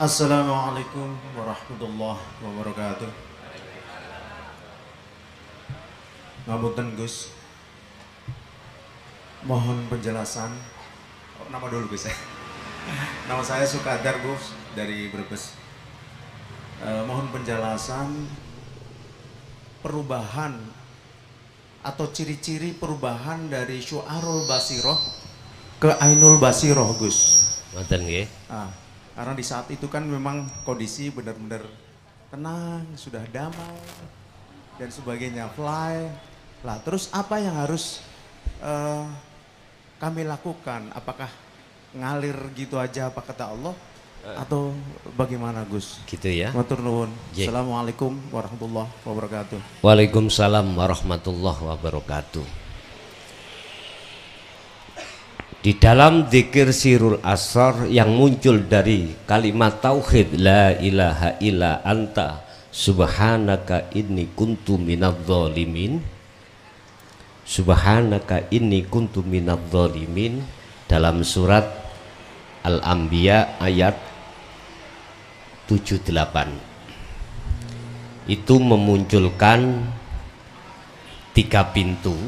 Assalamualaikum warahmatullahi wabarakatuh. Ngapunten Gus, mohon penjelasan. Oh, nama dulu Gus ya. Nama saya Sukadar Gus dari Brebes. Mohon penjelasan perubahan atau ciri-ciri perubahan dari Syu'arul Basiroh ke Ainul Basiroh Gus. Ngoten nggih. Karena di saat itu kan memang kondisi benar-benar tenang, sudah damai dan sebagainya, fly. Lah terus apa yang harus kami lakukan? Apakah ngalir gitu aja apa kata Allah atau bagaimana Gus? Gitu ya. Matur nuwun. Ye. Assalamualaikum warahmatullahi wabarakatuh. Waalaikumsalam warahmatullahi wabarakatuh. Di dalam dzikir sirul asrar yang muncul dari kalimat tauhid la ilaha illa anta subhanaka inni kuntu minadz-dzalimin, subhanaka inni kuntu minadz-dzalimin, dalam surat Al-Anbiya ayat 78 itu memunculkan 3 pintu.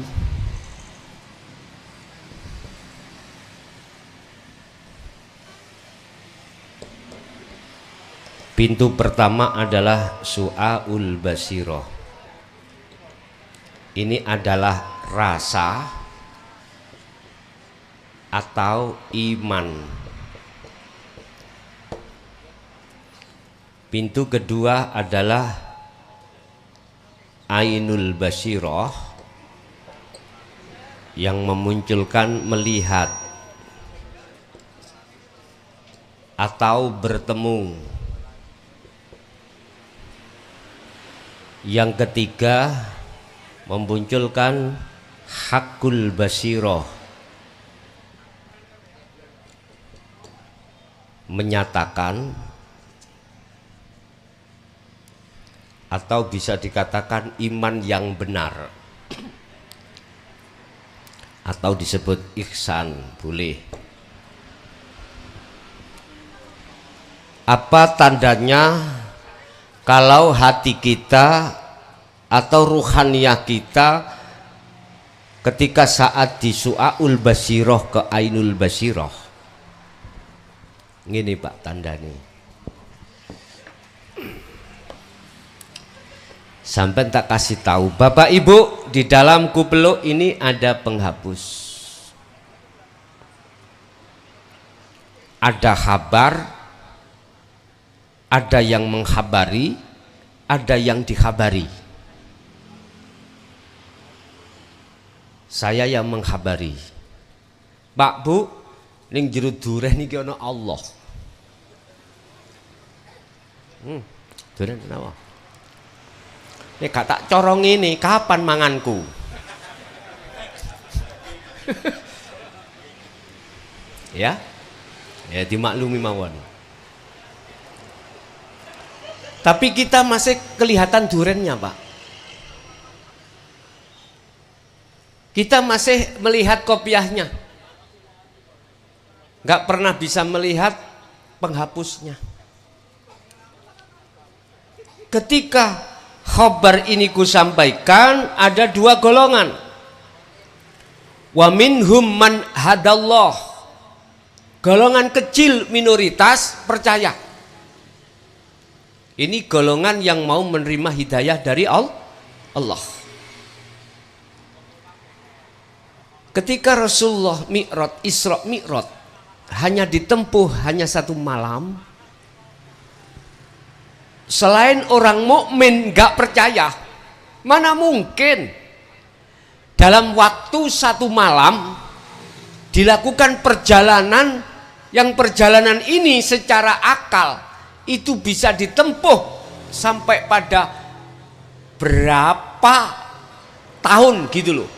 Pintu pertama adalah Su'aul Basiroh. Ini adalah rasa atau iman. Pintu kedua adalah Ainul Basiroh yang memunculkan melihat atau bertemu. Yang ketiga memunculkan Hakul Basiroh, menyatakan atau bisa dikatakan iman yang benar atau disebut ihsan, boleh. Apa tandanya kalau hati kita atau ruhaniyah kita ketika saat di Su'aul Basiroh ke Ainul Basiroh? Ngini Pak tandani. Sampai tak kasih tahu, Bapak Ibu, di dalam kupeluk ini ada penghapus. Ada kabar, ada yang menghabari, ada yang dikhabari. Saya yang menghabari. Pak Bu, ning jero dureh niki ana Allah. Dureh kenapa? Nek gak tak corong ini, kapan manganku? Ya? Ya dimaklumi mawon. Tapi kita masih kelihatan durennya Pak. Kita masih melihat kopiahnya. Gak pernah bisa melihat penghapusnya. Ketika khabar ini kusampaikan, ada 2 golongan. Wa minhum man hadallah. Golongan kecil minoritas percaya. Ini golongan yang mau menerima hidayah dari Allah. Ketika Rasulullah Mi'raj, Isra Mi'raj hanya ditempuh hanya 1 malam, selain orang mukmin gak percaya, mana mungkin dalam waktu 1 malam dilakukan perjalanan yang perjalanan ini secara akal itu bisa ditempuh sampai pada berapa tahun gitu loh.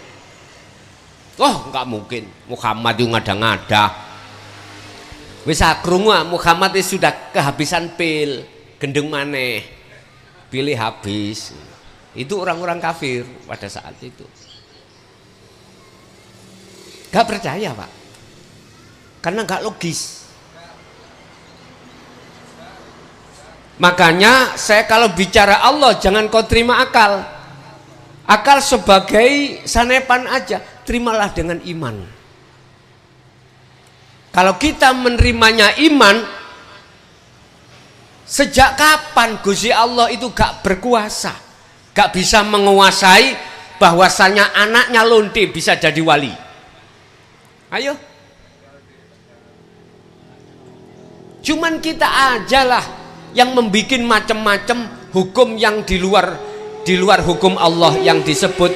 Oh nggak mungkin, Muhammad itu ngada-ngada. Wis krungu Muhammad itu sudah kehabisan pil, gendeng maneh, pilih habis. Itu orang-orang kafir pada saat itu. Gak percaya Pak, karena gak logis. Makanya saya kalau bicara Allah jangan kau terima akal. Akal sebagai sanepan aja, terimalah dengan iman. Kalau kita menerimanya iman, sejak kapan Gusti Allah itu gak berkuasa, gak bisa menguasai bahwasanya anaknya lonte bisa jadi wali? Ayo. Cuman kita ajalah yang membuat macam-macam hukum yang di luar hukum Allah yang disebut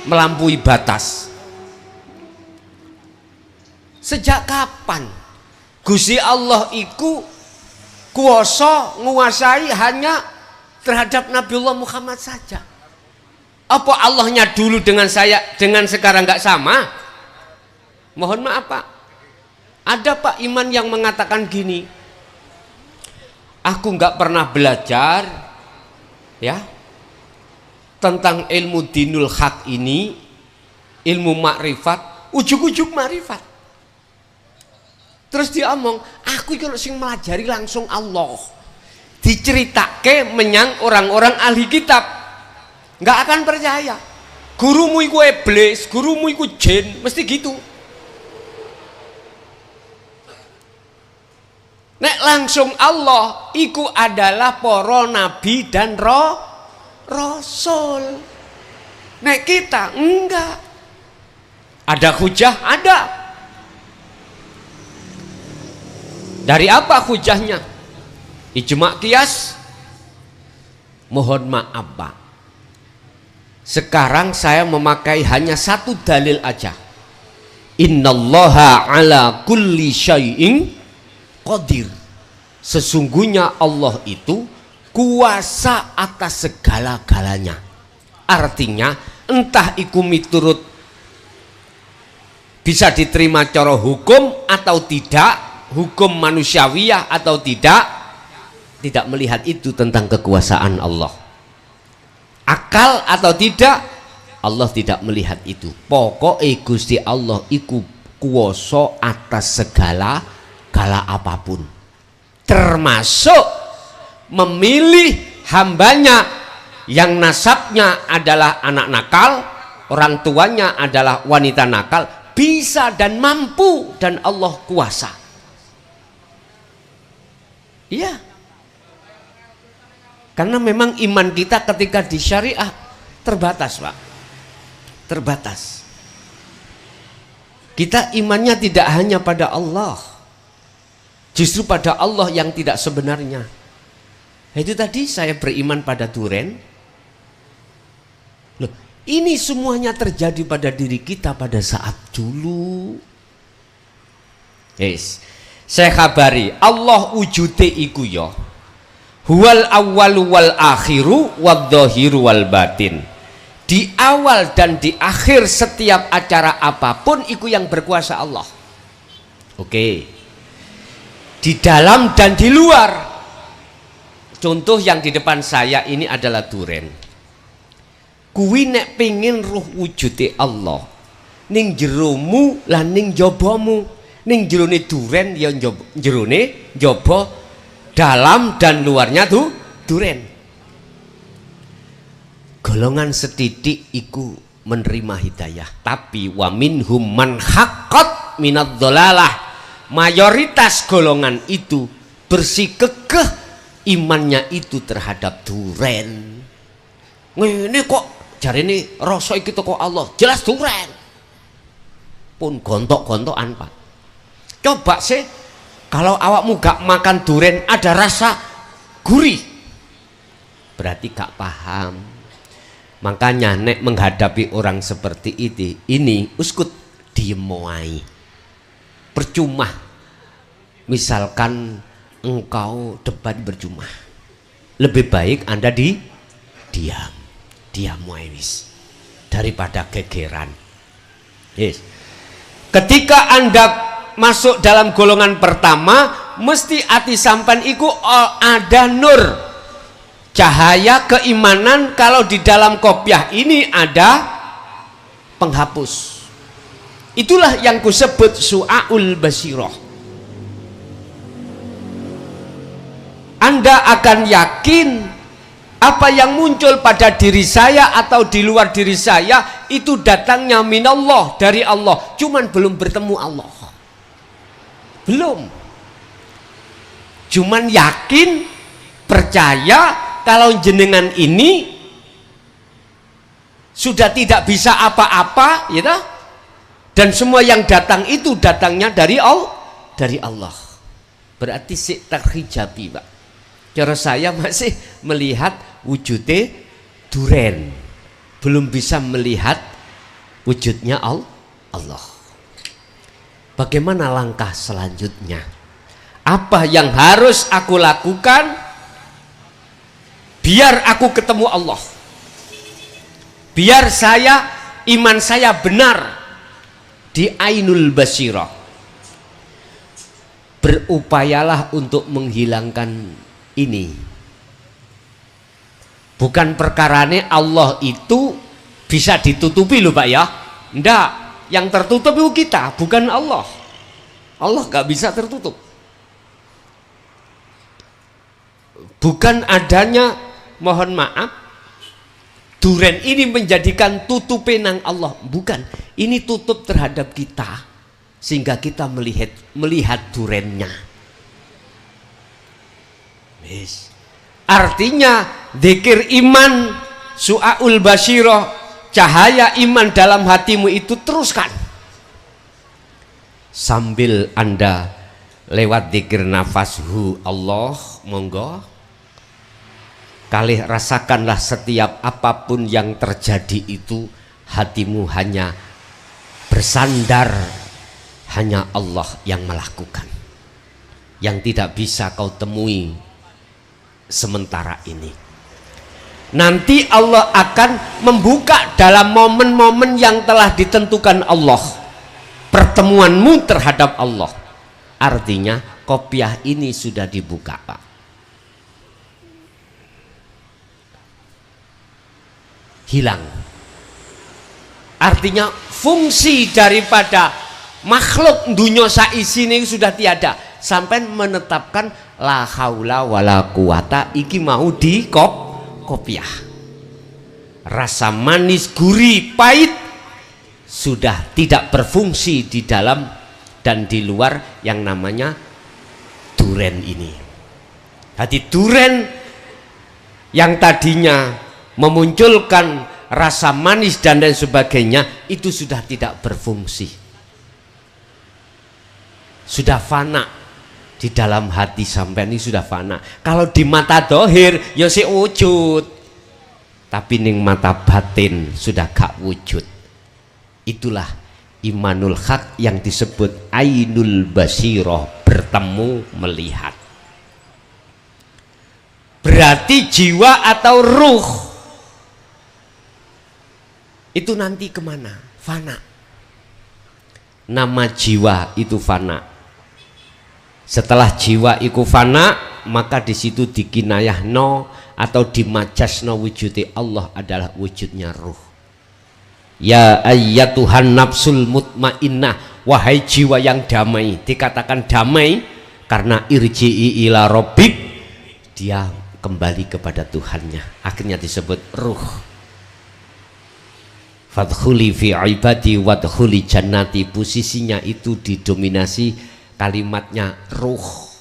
melampaui batas. Sejak kapan Gusti Allah iku kuasa nguasai hanya terhadap Nabiullah Muhammad saja? Apa Allahnya dulu dengan saya dengan sekarang nggak sama? Mohon maaf Pak, ada Pak iman yang mengatakan gini, aku nggak pernah belajar ya tentang ilmu dinul haq ini, ilmu makrifat, ujuk-ujuk makrifat. Terus dia omong, aku kalau sing melajari langsung Allah. Diceritake menyang orang-orang ahli kitab, nggak akan percaya. Gurumu iku iblis, gurumu iku jin, mesti gitu. Nek langsung Allah iku adalah para nabi dan rasul. Nek kita enggak. Ada hujah? Ada. Dari apa hujahnya? Ijma' qiyas? Mohon maaf Pak, sekarang saya memakai hanya satu dalil aja. Innallaha ala kulli syai'in qadir. Sesungguhnya Allah itu kuasa atas segala-galanya. Artinya entah iku miturut bisa diterima cara hukum atau tidak, hukum manusiawiyah atau tidak melihat itu tentang kekuasaan Allah. Akal atau tidak, Allah tidak melihat itu. Pokoknya Gusti Allah iku kuasa atas segala apapun, termasuk memilih hambanya yang nasabnya adalah anak nakal, orang tuanya adalah wanita nakal, bisa dan mampu, dan Allah kuasa. Iya, karena memang iman kita ketika di syariah terbatas Pak, terbatas. Kita imannya tidak hanya pada Allah, justru pada Allah yang tidak sebenarnya. Itu tadi saya beriman pada duren. Loh, ini semuanya terjadi pada diri kita pada saat dulu. Yes. Saya kabari Allah wujude iku ya huwal awwalu wal akhiru wad dhahiru wal batin. Di awal dan di akhir setiap acara apapun iku yang berkuasa Allah. Oke. Di dalam dan di luar. Contoh yang di depan saya ini adalah duren. Kuwi nek pengin ruh wujude Allah ning jeromu lan ning jabamu, ning jerone duren ya jerone jaba, dalam dan luarnya tuh duren. Golongan setitik iku menerima hidayah, tapi wa minhum man haqqat minadh dhalalah. Mayoritas golongan itu bersikukuh imannya itu terhadap duren. Ini kok jari ini rasa iki teko Allah, jelas duren. Pun gontok-gontokan Pak. Coba sih kalau awakmu gak makan duren ada rasa gurih, berarti gak paham. Makanya nek menghadapi orang seperti ini uskut diem wae. Percuma misalkan engkau debat berjumah, lebih baik Anda diam wae wis daripada gegeran. Yes. Ketika Anda masuk dalam golongan pertama, mesti ati sampan iku ada nur, cahaya keimanan. Kalau di dalam kopiah ini ada penghapus. Itulah yang kusebut su'aul basirah. Anda akan yakin apa yang muncul pada diri saya atau di luar diri saya itu datangnya minallah, dari Allah, cuman belum bertemu Allah, belum, cuman yakin, percaya kalau jenengan ini sudah tidak bisa apa-apa, ya toh? Dan semua yang datang itu datangnya dari Allah. Berarti sik terhijabi, Pak. Cara saya masih melihat wujudnya duren, belum bisa melihat wujudnya Allah. Bagaimana langkah selanjutnya? Apa yang harus aku lakukan biar aku ketemu Allah? Biar iman saya benar di ainul basirah. Berupayalah untuk menghilangkan ini. Bukan perkarane Allah itu bisa ditutupi loh Pak ya. Enggak, yang tertutup itu kita, bukan Allah. Allah gak bisa tertutup. Bukan adanya, mohon maaf, duren ini menjadikan tutupe nang Allah, bukan. Ini tutup terhadap kita sehingga kita melihat durennya. Yes. Artinya dzikir iman, su'aul basyirah, cahaya iman dalam hatimu itu teruskan. Sambil Anda lewat dzikir nafashu Allah, monggo kalih rasakanlah setiap apapun yang terjadi itu hatimu hanya bersandar, hanya Allah yang melakukan, yang tidak bisa kau temui sementara ini. Nanti Allah akan membuka dalam momen-momen yang telah ditentukan Allah pertemuanmu terhadap Allah. Artinya kopiah ini sudah dibuka, Pak. Hilang. Artinya fungsi daripada makhluk dunia saisi ini sudah tiada, sampai menetapkan la haula wala quwata iki mau di kopiah. Rasa manis, gurih, pahit sudah tidak berfungsi di dalam dan di luar yang namanya duren ini. Jadi duren yang tadinya memunculkan rasa manis dan lain sebagainya itu sudah tidak berfungsi, sudah fana di dalam hati sampai ini, sudah fana. Kalau di mata dohir ya si wujud, tapi ning mata batin sudah gak wujud. Itulah imanul haq yang disebut ainul basirah, bertemu, melihat. Berarti jiwa atau ruh itu nanti kemana? Fana. Nama jiwa itu fana. Setelah jiwa itu fana, maka di situ dikinayahno atau dimajasno wujudnya Allah adalah wujudnya ruh. Ya ayyatuhan nafsul mutmainnah, wahai jiwa yang damai. Dikatakan damai karena irji'i ila rabbik, dia kembali kepada Tuhannya, akhirnya disebut ruh. Fadkhuli fi ibadi wadkhuli jannati, posisinya itu didominasi kalimatnya ruh.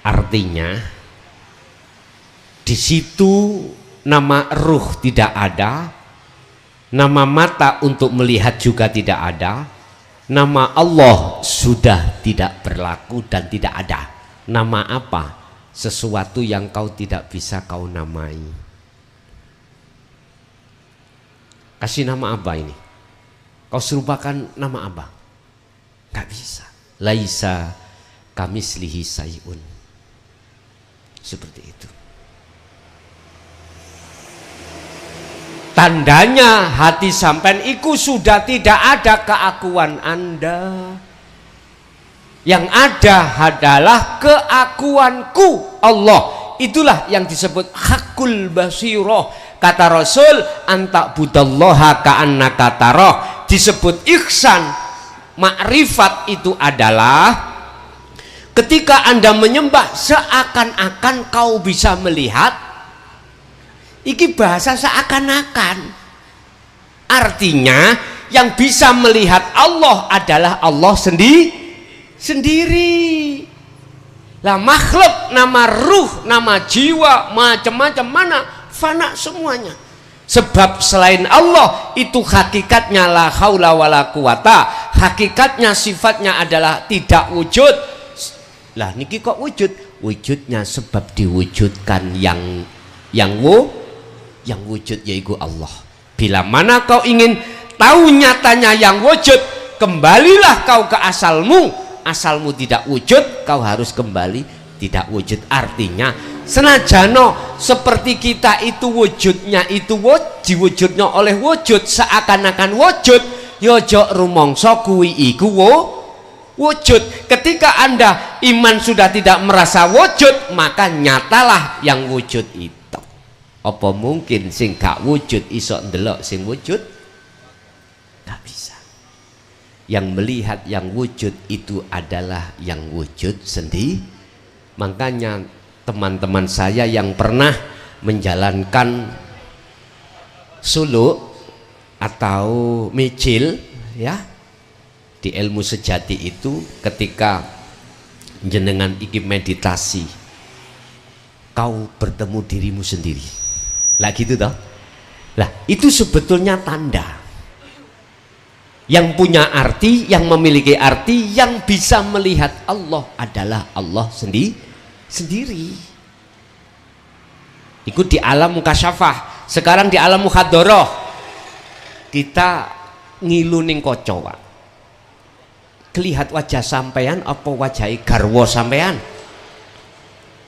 Artinya di situ nama ruh tidak ada, nama mata untuk melihat juga tidak ada, nama Allah sudah tidak berlaku dan tidak ada. Nama apa? Sesuatu yang kau tidak bisa kau namai. Kasih nama apa ini? Kau serupakan nama apa? Gak bisa. Laisa kamislihi sayun. Seperti itu. Tandanya hati sampean iku sudah tidak ada keakuan Anda. Yang ada adalah keakuanku Allah. Itulah yang disebut hakul basirah. Kata Rasul, anta budallaha ka'annaka tarah. Disebut ihsan, makrifat itu adalah Ketika Anda menyembah seakan-akan kau bisa melihat, iki bahasa seakan-akan. Artinya yang bisa melihat Allah adalah Allah sendiri. Lah makhluk, nama ruh, nama jiwa, macam-macam mana, fana semuanya. Sebab selain Allah itu hakikatnya la haula wala quwata, hakikatnya sifatnya adalah tidak wujud. Lah niki kok wujud? Wujudnya sebab diwujudkan yang wujud yaitu Allah. Bila mana kau ingin tahu nyatanya yang wujud, kembalilah kau ke asalmu. Asalmu tidak wujud, kau harus kembali tidak wujud. Artinya senajano seperti kita itu wujudnya itu diwujudnya oleh wujud seakan-akan wujud, yojo rumongso kuwi iku wujud. Ketika Anda iman sudah tidak merasa wujud, maka nyatalah yang wujud itu. Apa mungkin sing gak wujud iso ndelok sing wujud? Gak bisa. Yang melihat yang wujud itu adalah yang wujud sendiri. Makanya teman-teman saya yang pernah menjalankan suluk atau micil ya di ilmu sejati itu, ketika jenengan iki meditasi, kau bertemu dirimu sendiri. Lah gitu toh. Lah itu sebetulnya tanda yang punya arti, yang memiliki arti, yang bisa melihat Allah adalah Allah sendiri. Ikut di alam mukasyafah. Sekarang di alam mukhadoroh kita ngilu ning kaca, Pak. Kelihat wajah sampean apa wajahi garwa sampean?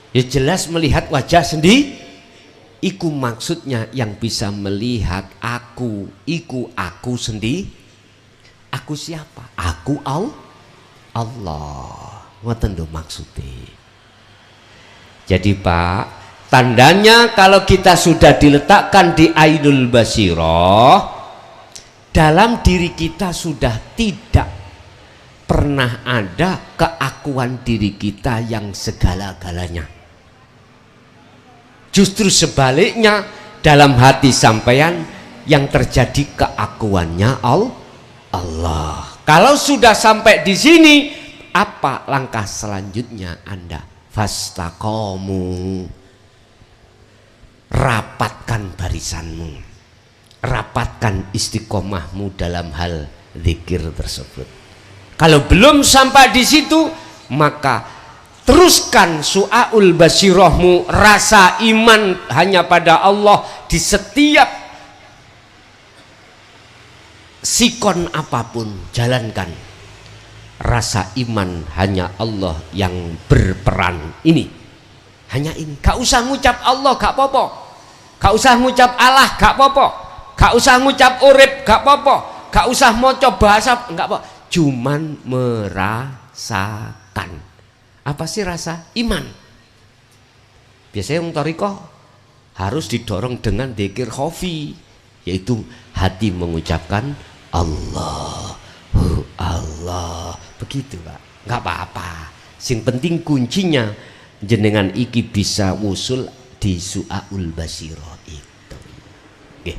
Ya jelas melihat wajah sendiri. Iku maksudnya yang bisa melihat aku, iku aku sendiri. Aku siapa? Aku Allah. Ngoten lho maksudnya. Jadi Pak, tandanya kalau kita sudah diletakkan di Ainul Basirah, dalam diri kita sudah tidak pernah ada keakuan diri kita yang segala-galanya. Justru sebaliknya, dalam hati sampean yang terjadi keakuannya Allah. Kalau sudah sampai di sini, apa langkah selanjutnya Anda? Fastaqomu, rapatkan barisanmu, rapatkan istiqomahmu dalam hal zikir tersebut. Kalau belum sampai di situ, maka teruskan su'aul basirahmu, rasa iman hanya pada Allah di setiap sikon apapun, jalankan rasa iman hanya Allah yang berperan ini, hanya ini. Gak usah ngucap Allah gak apa-apa, gak usah ngucap Allah gak apa-apa, gak usah ngucap urip gak apa-apa, gak usah maca bahasa gak apa, cuman merasakan. Apa sih rasa iman? Biasanya orang thariqah harus didorong dengan dzikir khafi, yaitu hati mengucapkan Allah, Allah, begitu Pak. Nggak apa-apa. Sing penting kuncinya jenengan iki bisa usul di su'aul basirah itu. Oke.